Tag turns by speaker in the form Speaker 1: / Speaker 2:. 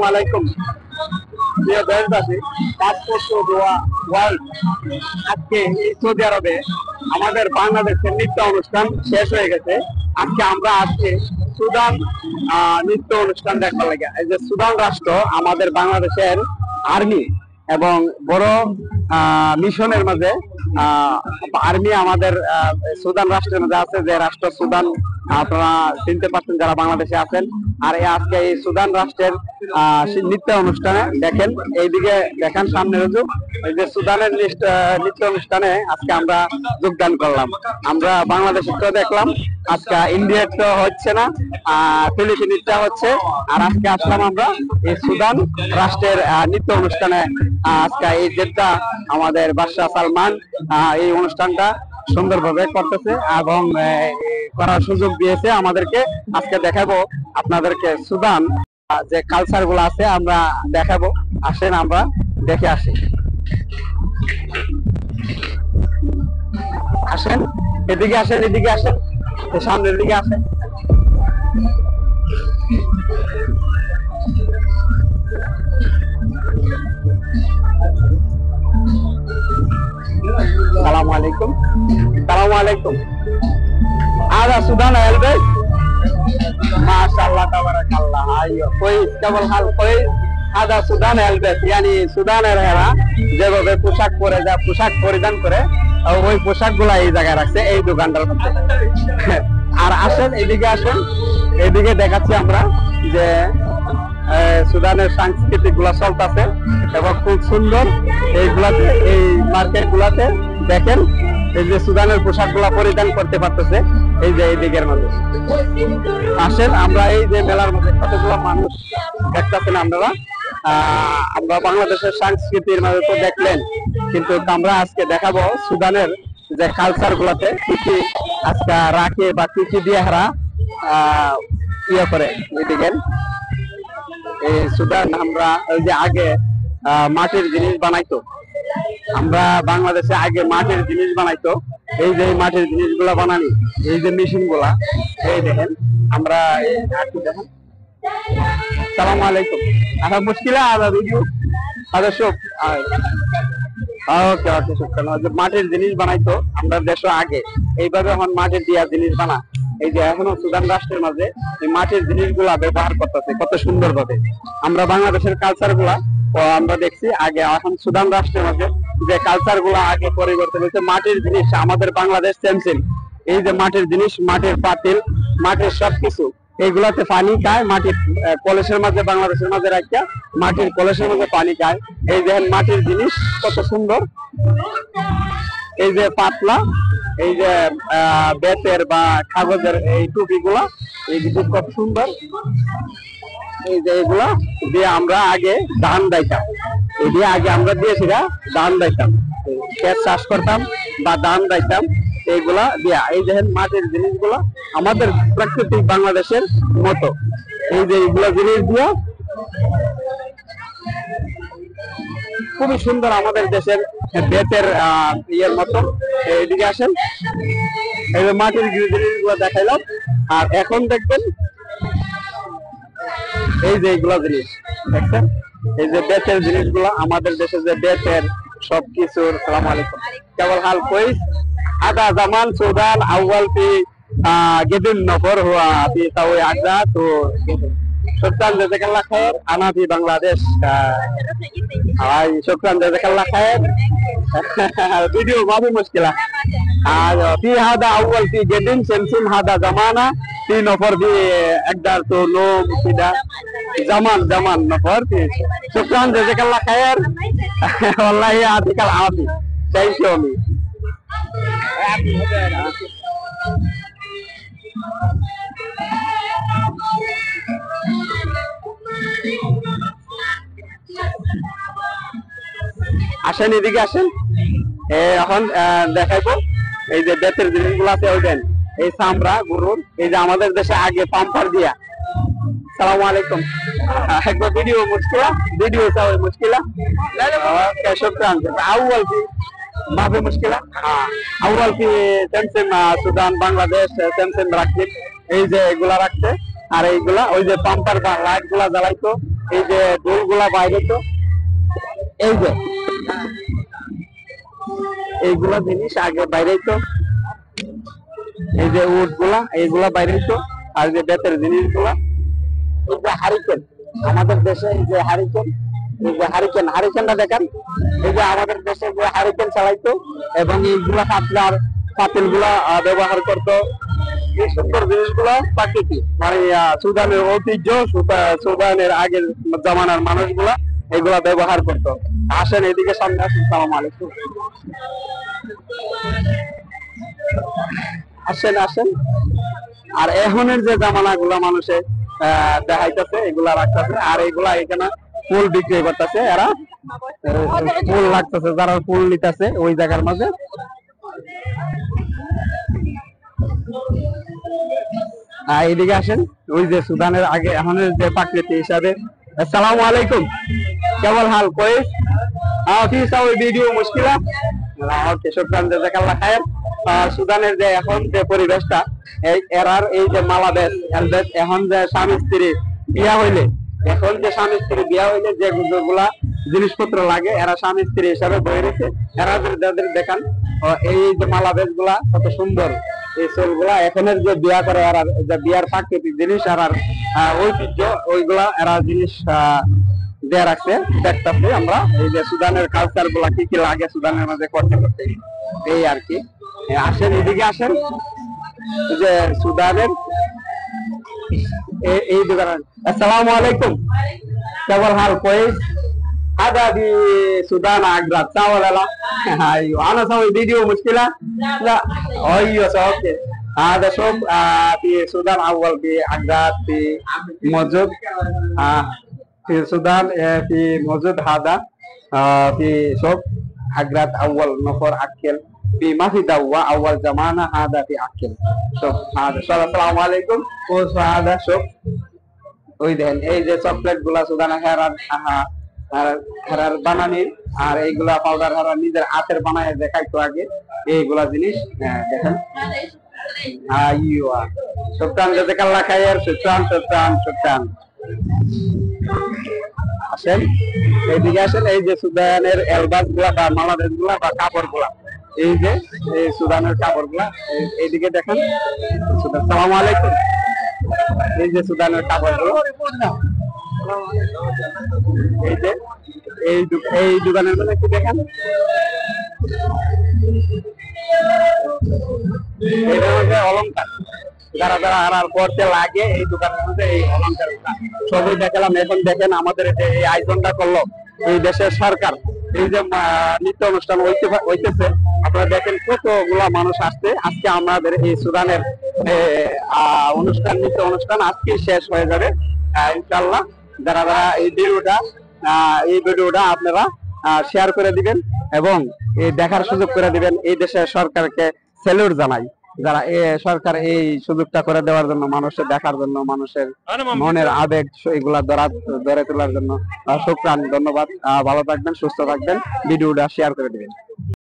Speaker 1: আসসালামু আলাইকুম প্রিয় দেশবাসী। পাসপোর্ট ওয়ার্ল্ড আজকে সৌদি আরবে আমাদের বাংলাদেশের নৃত্য অনুষ্ঠান শেষ হয়ে গেছে। আজকে আমরা সুদান নৃত্য অনুষ্ঠান দেখার লাগে। এই যে সুদান রাষ্ট্র আমাদের বাংলাদেশের আর্মি এবং বড় মিশনের মাঝে আর্মি আমাদের সুদান রাষ্ট্রের মধ্যে আছে, যে রাষ্ট্র সুদান আপনারা চিনতে পারছেন যারা বাংলাদেশে আছেন। আর আজকে এই সুদান রাষ্ট্রের নৃত্য অনুষ্ঠানে দেখেন, এইদিকে দেখেন সামনে রুজু, এই যে সুদানের নৃত্য অনুষ্ঠানে আজকে আমরা যোগদান করলাম। আমরা বাংলাদেশের তো দেখলাম, আজকে ইন্ডিয়ার তো হচ্ছে না, ফিলিপিনিসটা হচ্ছে। আর আজকে আসলাম আমরা এই সুদান রাষ্ট্রের নৃত্য অনুষ্ঠানে। আজকে এই যেটা আমাদের বাদশাহ সালমান এই অনুষ্ঠানটা সুন্দরভাবে করতেছে এবং করার সুযোগ দিয়েছে আমাদেরকে। আজকে দেখাবো আপনাদেরকে সুদান যে কালচার গুলো আছে আমরা দেখাবো। আসেন আমরা দেখে আসি। আসেন এদিকে আসেন, এদিকে আসেন, সামনের দিকে আসেন। সালামু আলাইকুম। সালামু আলাইকুম। هذا سودان البس ما شاء الله تبارك الله. ايوه كويس কেবল হাল কই। هذا سودان البس يعني সুদানের এরা যেভাবে পোশাক পরে পোশাক পরিধান করে ওই পোশাক গুলা এই জায়গায় রাখছে এই দোকানটার মধ্যে। আর আসেন এদিকে আসেন, এদিকে দেখাচ্ছি আমরা যে সুদানের সাংস্কৃতিক গুলা চলতেছে এবং খুব সুন্দর এইগুলাতে, এই মার্কেট গুলাতে দেখেন এই যে সুদানের পোশাক গুলা পরিধান করতে পারতেছে এই যে এই দিকের মানুষ। আসেন আমরা এই যে মেলার মধ্যে কতগুলো মানুষ দেখতেছেন আপনারা। আমরা বাংলাদেশের সংস্কৃতির মাঝে তো দেখলেন, কিন্তু আমরা আজকে দেখাবো সুদানের যে কালচার গুলাতে কি কি আজকে রাখে বা কি কি দিয়ে হারা ইয়ে করে। এদিকে এই সুদান আমরা ওই যে আগে মাটির জিনিস বানাইতো, আমরা বাংলাদেশে আগে মাটির জিনিস বানাইতো। এই যে মাটির জিনিসগুলা বানানি, এই যে মেশিন গুলা, এই দেখেন আমরা দেখেন। সালাম আলাইকুম। আচ্ছা মুশকিল ভিডিও সব ওকে ওকে শুক্রান। মাটির জিনিস বানাইতো আমরা দেশে আগে, এইভাবে এখন মাটির দিয়া জিনিস বানা। এই যে এখনো সুদান রাষ্ট্রের মাঝে এই মাটির জিনিসগুলা ব্যবহার করতেছে কত সুন্দর ভাবে। আমরা বাংলাদেশের কালচার গুলা আমরা দেখছি আগে, এখন সুদান রাষ্ট্রের মাঝে যে কালচার গুলা আগে পরিবর্তন হয়েছে। মাটির জিনিস আমাদের বাংলাদেশ সেম সেম। এই যে মাটির জিনিস, মাটির পাতিল, মাটির সবকিছু, এইগুলাতে পানি খায়। মাটির কলসের মাঝে বাংলাদেশের মাঝে রাখিয়া মাটির কলসের মাঝে পানি খায়। এই দেখেন মাটির জিনিস কত সুন্দর। এই যে পাতলা, এই যে বেতের বা কাগজের এই টুপি গুলা, এই জিনিস কত সুন্দর। এই যে এগুলা দিয়ে আমরা আগে ধান দাইতাম, এই দিয়ে আগে আমরা দিয়েছিলা ধান দাইতাম, ক্ষেত চাষ করতাম বা ধান দাইতাম এইগুলা দিয়া। এই দেখেন মাটির জিনিসগুলা আমাদের প্রাকৃতিক বাংলাদেশের মতো। এই যে এইগুলা জিনিস দিয়া খুবই সুন্দর আমাদের দেশের বেতের ইয়ের মতো। এইদিকে আসেন, এই যে মাটির জিনিসগুলো দেখাইলাম। আর এখন দেখবেন এই যে এইগুলা জিনিস দেখছেন, এই যে বেতের জিনিসগুলা আমাদের দেশে যে বেতের সবকিছুর। সালাম আলাইকুম। কেবল হাল কইস আদা জামান সুদান আউয়াল ফি গেদিন নফর হুয়া ফি তাওই আদা তো শুকরান জাযাকাল্লাহ খায়ের আনা ফি বাংলাদেশ। হাই শুকরান জাযাকাল্লাহ খায়ের। ভিডিও মাফি মুশকিলা। আর ফি হাদা আউয়াল ফি গেদিন সেমসিম হাদা জামানা ফি নফর ফি একদার তো নো সিদা জামান জামান নফর ফি। শুকরান জাযাকাল্লাহ খায়ের। ওয়াল্লাহি আতিকাল আফি। Thank you. আমি আসেন এদিকে আসেন। এখন দেখাইবো এই যে বেতের জিনিসগুলো আছে। ওই দেন এই চামড়া গরুর, এই যে আমাদের দেশে আগে পাম্পার দিয়া। সালাম আলাইকুম। একবার ভিডিও মুশকিলা, ভিডিও চাও মুশকিলা। শুকরান। আউয়াল ফি মাফি মুশকিলা। আউয়াল ফি সেমসেম সুদান বাংলাদেশ সেমসেম রাখছে। এই যে এগুলা রাখছে। আর এইগুলা ওই যে পাম্পার বা লাইট গুলা জ্বালাইতো এই যে ডোলগুলা বাইরে তো এই যে এইগুলা জিনিস আগে বাইরে তো এই যে উট গুলা এইগুলা বাইরে তো আর যে বেতের জিনিসগুলা এই যে হারিকেন আমাদের দেশে এই যে হারিকেন এই যে হারিকেনটা দেখেন এই যে আমাদের দেশে যে হারিকেন চালাইতো এবং এইগুলা আপনার পাতিল গুলা ব্যবহার করতো এই সুন্দর জিনিসগুলো প্রাকৃতিক মানে সুদানের ঐতিহ্য সুদানের আগের জামানার মানুষগুলা এগুলা ব্যবহার করতো। আসেন এদিকে সামনে আসেন। সালাম আলাইকুম। আসেন আসেন। আর এখনের যে জামানা গুলা মানুষে দেখাইতেছে এগুলা রাখতেছে আর এগুলা এখানে ফুল বিক্রি করতেছে এরা ফুল লাগতেছে যারা ফুল নিতেছে ওই জায়গার মাঝে এদিকে আসেন। ওই যে সুদানের আগে এখনের যে প্রাকৃতিক হিসাবে। আসসালামু আলাইকুম কেমন হাল কোয়েস ভিডিও মুশকিলা ওকে শুকরান জাযাকাল্লাহ খায়ের। সুদানের যে এখন যে পরিবেশটা এরার এই যে মালাবেশ হেলবেশ এখন যে স্বামী স্ত্রী বিয়া হইলে এখন যে স্বামী স্ত্রী বিয়া হইলে যে গুলা জিনিসপত্র লাগে এরা স্বামী স্ত্রী হিসাবে বয়ে রেখে এরা যাদের দেখান এই যে মালাবেশ গুলা কত সুন্দর এই চোল গুলা এখনের যে বিয়া করে এরা যে বিয়ার প্রাকৃতিক জিনিস আর ঐতিহ্য ওইগুলা এরা জিনিস দেয়া রাখছে দেখতেছি আমরা এই যে সুদানের কালচার গুলা কি কি লাগে সুদানের মাঝে করতে করতে এই আর কি। আসেন এদিকে আসেন। যে সুদানের এই দোকান। আসসালামু আলাইকুম কেমন হাল কোয়েস هذا في سودان عقرب صح ولا لا؟ ايوه انا اسوي فيديو مشكله؟ لا ايوه اوكي هذا شوف في السودان اول في عقرب في موجود في السودان في موجود هذا في شوف عقرب اول نفر اكل في ما في دواء اول زمانه هذا في اكل شوف هذا السلام عليكم هذا شوف ওই দেখেন এই যে চকলেট গুলা সুদানা হেরার বানানির আর এইগুলা পাউডার হারা নিজের হাতের বানায় দেখাইতো আগে এইগুলা জিনিস দেখেন। শুকরান জাযাকাল্লাহ খায়ের। শুকরান আসেন এইদিকে আসেন। এই যে সুদানের এলবাস গুলা বা মালাদেশ গুলা বা কাপড় গুলা এই যে এই সুদানের কাপড় গুলা এইদিকে দেখেন। আসসালামু আলাইকুম। এই যে সুদানের কাপড় গুলো এই যে এই দোকানের মধ্যে কি দেখেন এটার মধ্যে অলংকার যারা যারা আর করতে লাগে এই দোকানের মধ্যে এই অলংকার সবই দেখালাম। এখন দেখেন আমাদের যে এই আয়োজনটা করলো এই দেশের সরকার এই যে নৃত্য অনুষ্ঠান হইতেছে আপনারা দেখেন কতগুলা মানুষ আসছে। আজকে আমাদের এই সুদানের নৃত্য অনুষ্ঠান আজকে শেষ হয়ে যাবে ইনশাআল্লাহ। যারা যারা এই ভিডিওটা আপনারা শেয়ার করে দিবেন এবং এই দেখার সুযোগ করে দিবেন। এই দেশের সরকারকে স্যালুট জানাই যারা সরকার এই সুযোগটা করে দেওয়ার জন্য মানুষের দেখার জন্য মানুষের মনের আবেগ এগুলা ধরে তোলার জন্য শুকরান ধন্যবাদ। ভালো থাকবেন সুস্থ থাকবেন ভিডিওটা শেয়ার করে দিবেন।